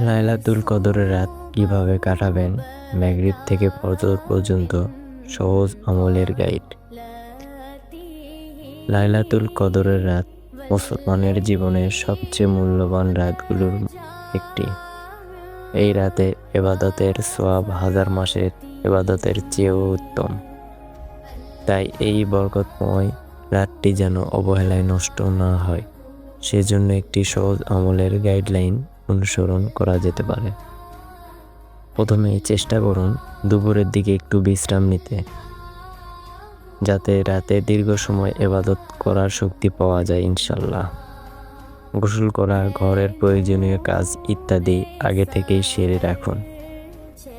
লাইলাতুল কদরের রাত কিভাবে কাটাবেন, মাগরিব থেকে ফজর পর্যন্ত সহজ আমলের গাইড। লাইলাতুল কদরের রাত মুসলমানের জীবনের সবচেয়ে মূল্যবান রাতগুলোর একটি। এই রাতে ইবাদতের সওয়াব হাজার মাসের ইবাদতের চেয়েও উত্তম। তাই এই বরকতময় রাতটি যেন অবহেলায় নষ্ট না হয়, সেজন্য একটি সহজ আমলের গাইডলাইন অনুসরণ করা যেতে পারে। প্রথমে চেষ্টা করুন দুপুরের দিকে একটু বিশ্রাম নিতে, যাতে রাতে দীর্ঘ সময় ইবাদত করার শক্তি পাওয়া যায় ইনশাল্লাহ। গোসল করা, ঘরের প্রয়োজনীয় কাজ ইত্যাদি আগে থেকেই সেরে রাখুন,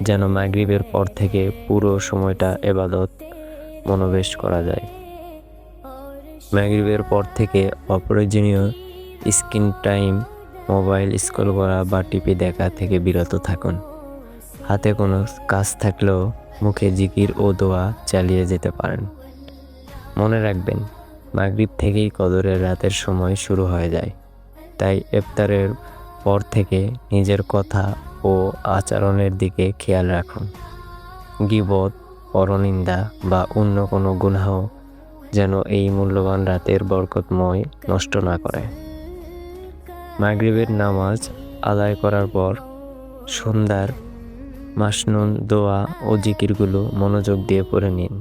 যেন মাগরিবের পর থেকে পুরো সময়টা ইবাদত মনোনিবেশ করা যায়। মাগরিবের পর থেকে অপ্রয়োজনীয় স্ক্রিন টাইম, মোবাইল স্ক্রল করা বা টিভি দেখা থেকে বিরত থাকুন। হাতে কোনো কাজ থাকলেও মুখে জিকির ও দোয়া চালিয়ে যেতে পারেন। মনে রাখবেন, মাগরিব থেকেই কদরের রাতের সময় শুরু হয়ে যায়। তাই ইফতারের পর থেকে নিজের কথা ও আচরণের দিকে খেয়াল রাখুন। গীবত, পরনিন্দা বা অন্য কোনো গুনাহ যেন এই মূল্যবান রাতের বরকতময় নষ্ট না করে। মাগরিবের নামাজ আদায় করার পর সন্ধ্যার মাসনুন দোয়া ও জিকিরগুলো মনোযোগ দিয়ে পড়ে নিন।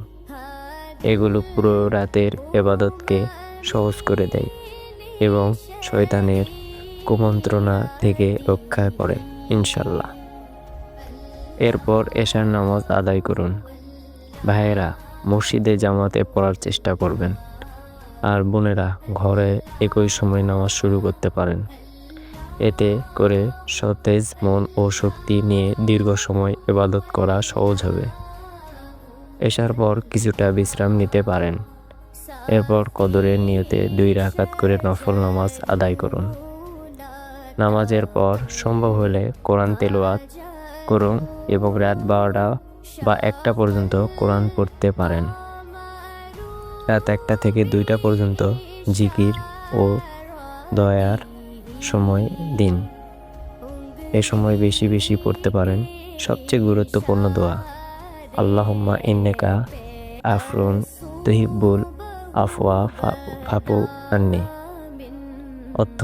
এগুলো পুরো রাতের ইবাদতকে সহজ করে দেয় এবং শয়তানের কুমন্ত্রণা থেকে রক্ষা করে ইনশাল্লাহ। এরপর এশার নামাজ আদায় করুন। ভাইয়েরা, মসজিদে জামাতে পড়ার চেষ্টা করবেন, আর বোনেরা ঘরে একই সময় নামাজ শুরু করতে পারেন। এতে করে সতেজ মন ও শক্তি নিয়ে দীর্ঘ সময় ইবাদত করা সহজ হবে। এশার পর কিছুটা বিশ্রাম নিতে পারেন। এরপর কদরের নিয়তে 2 রাকাত করে নফল নামাজ আদায় করুন। নামাজের পর সম্ভব হলে কোরআন তেলাওয়াত করুন এবং রাত 12টা বা 1টা পর্যন্ত কোরআন পড়তে পারেন। রাত 1টা থেকে 2টা পর্যন্ত জিকির ও দোয়ার সময় দিন। এ সময় বেশি বেশি পড়তে পারেন সবচেয়ে গুরুত্বপূর্ণ দোয়া, আল্লাহুম্মা ইন্নাকা আফুন তুহিব্বুল আফওয়া ফাফু আন্নি। অর্থ,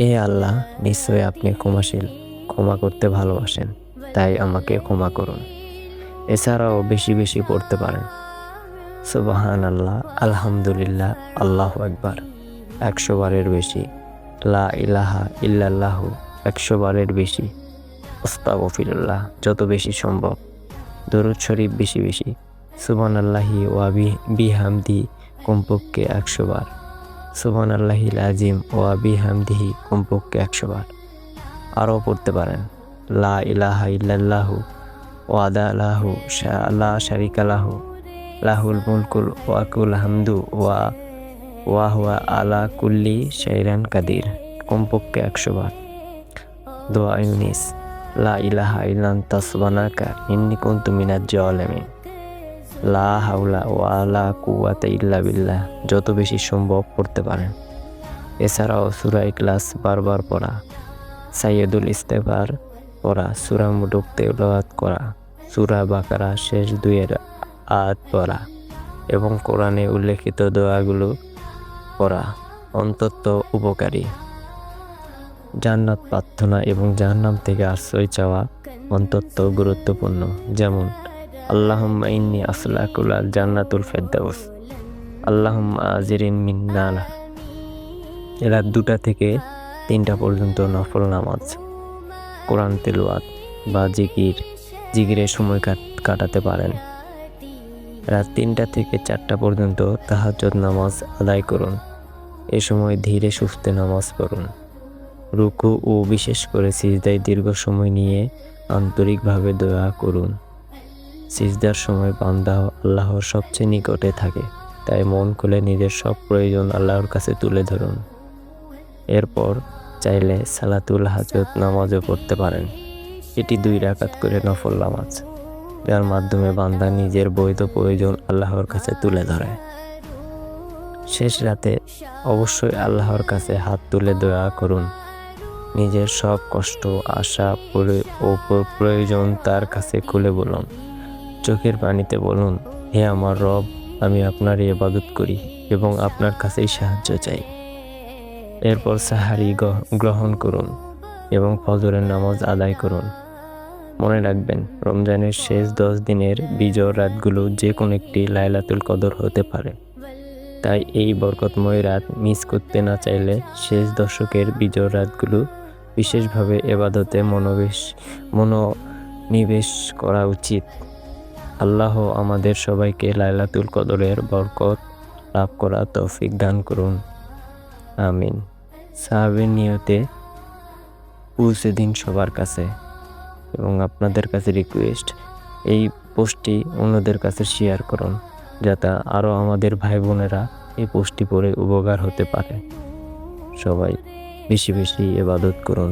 এ আল্লাহ, নিশ্চয় আপনি ক্ষমাশীল, ক্ষমা করতে ভালোবাসেন, তাই আমাকে ক্ষমা করুন। এছাড়াও বেশি বেশি পড়তে পারেন সুবহানাল্লাহ, আলহামদুলিল্লাহ, আল্লাহু আকবার 100 বারের বেশি, লা ইলাহা ইল্লাল্লাহু 100 বারের বেশি, আস্তাগফিরুল্লাহ যত বেশি সম্ভব, দরুদ শরীফ বেশি বেশি, সুবহানাল্লাহি ওয়া বিহামদি কমপক্ষে 100 বার, সুবহানাল্লাহিল আজিম ওয়া বিহামদিহি কমপক্ষে 100 বার। আরও পড়তে পারেন লা ইলাহা ইল্লাল্লাহু ওয়াহদাহু লা শারীকা লাহু লাহুল মুলকুল ওয়া লাহুল হামদু ওয়া হুয়া আলা কুল্লি শাইইন কাদির কমপক্ষে 100 বার। দোয়া ইউনিস, লা ইলাহা ইল্লা আনতা সুবহানাকা ইন্নী কুনতু মিনাজ জালিমিন, লা হাওলা ওয়া লা কুওয়াতা ইল্লা বিল্লাহ যত বেশি সম্ভব পড়তে পারেন। এছাড়াও সূরা ইখলাস বারবার পড়া, সাইয়্যিদুল ইস্তিগফার পড়া, সূরা মুলক তেলাওয়াত করা, সূরা বাকারা শেষ 2 আয়াত পড়া এবং কোরআনে উল্লেখিত দোয়াগুলো পড়া অত্যন্ত উপকারী। জান্নাত প্রার্থনা এবং জাহান্নাম থেকে আশ্রয় চাওয়া অত্যন্ত গুরুত্বপূর্ণ। যেমন আল্লাহুম্মা ইন্নী আসলাকুল জান্নাতুল ফেরদাউস, আল্লাহুম্মা আজিরিন মিন্নাল। রাত 2টা থেকে 3টা পর্যন্ত নফল নামাজ, কোরআন তেলাওয়াত বা জিকিরের সময় কাটাতে পারেন। রাত 3টা থেকে 4টা পর্যন্ত তাহাজ্জুদ নামাজ আদায় করুন। এ সময় ধীরে সুস্থে নামাজ পড়ুন। রুকু ও বিশেষ করে সিজদায় দীর্ঘ সময় নিয়ে আন্তরিকভাবে দোয়া করুন। সিজদার সময় বান্দা আল্লাহর সবচেয়ে নিকটে থাকে, তাই মন খুলে নিজের সব প্রয়োজন আল্লাহর কাছে তুলে ধরুন। এরপর চাইলে সালাতুল হাজত নামাজও পড়তে পারেন। এটি 2 রাকাত করে নফল নামাজ, যার মাধ্যমে বান্দা নিজের বৈধ প্রয়োজন আল্লাহর কাছে তুলে ধরে। শেষ রাতে অবশ্যই আল্লাহর কাছে হাত তুলে দোয়া করুন। নিজের সব কষ্ট, আশা ও প্রয়োজন তার কাছে খুলে বলুন। চোখের পানিতে বলুন, হে আমার রব, আমি আপনার ইবাদত করি এবং আপনার কাছেই সাহায্য চাই। এরপর সাহারি গ্রহণ করুন এবং ফজরের নামাজ আদায় করুন। মনে রাখবেন, রমজানের শেষ 10 দিনের বিজয় রাতগুলো যে কোনো একটি লাইলাতুল কদর হতে পারে। তাই এই বরকতময় রাত মিস করতে না চাইলে শেষ দশকের বিজয় রাতগুলো বিশেষভাবে এবাদতে মনোনিবেশ করা উচিত। আল্লাহ আমাদের সবাইকে লাইলাতুল কদরের বরকত লাভ করা তৌফিক দান করুন। আমিন। সাহাবের নিয়তে পৌঁছে দিন সবার কাছে এবং আপনাদের কাছে রিকোয়েস্ট, এই পোস্টটি অন্যদের কাছে শেয়ার করুন যাতে আরও আমাদের ভাই বোনেরা এই পোস্টটি পড়ে উপকার হতে পারে। সবাই বেশি বেশি ইবাদত করুন।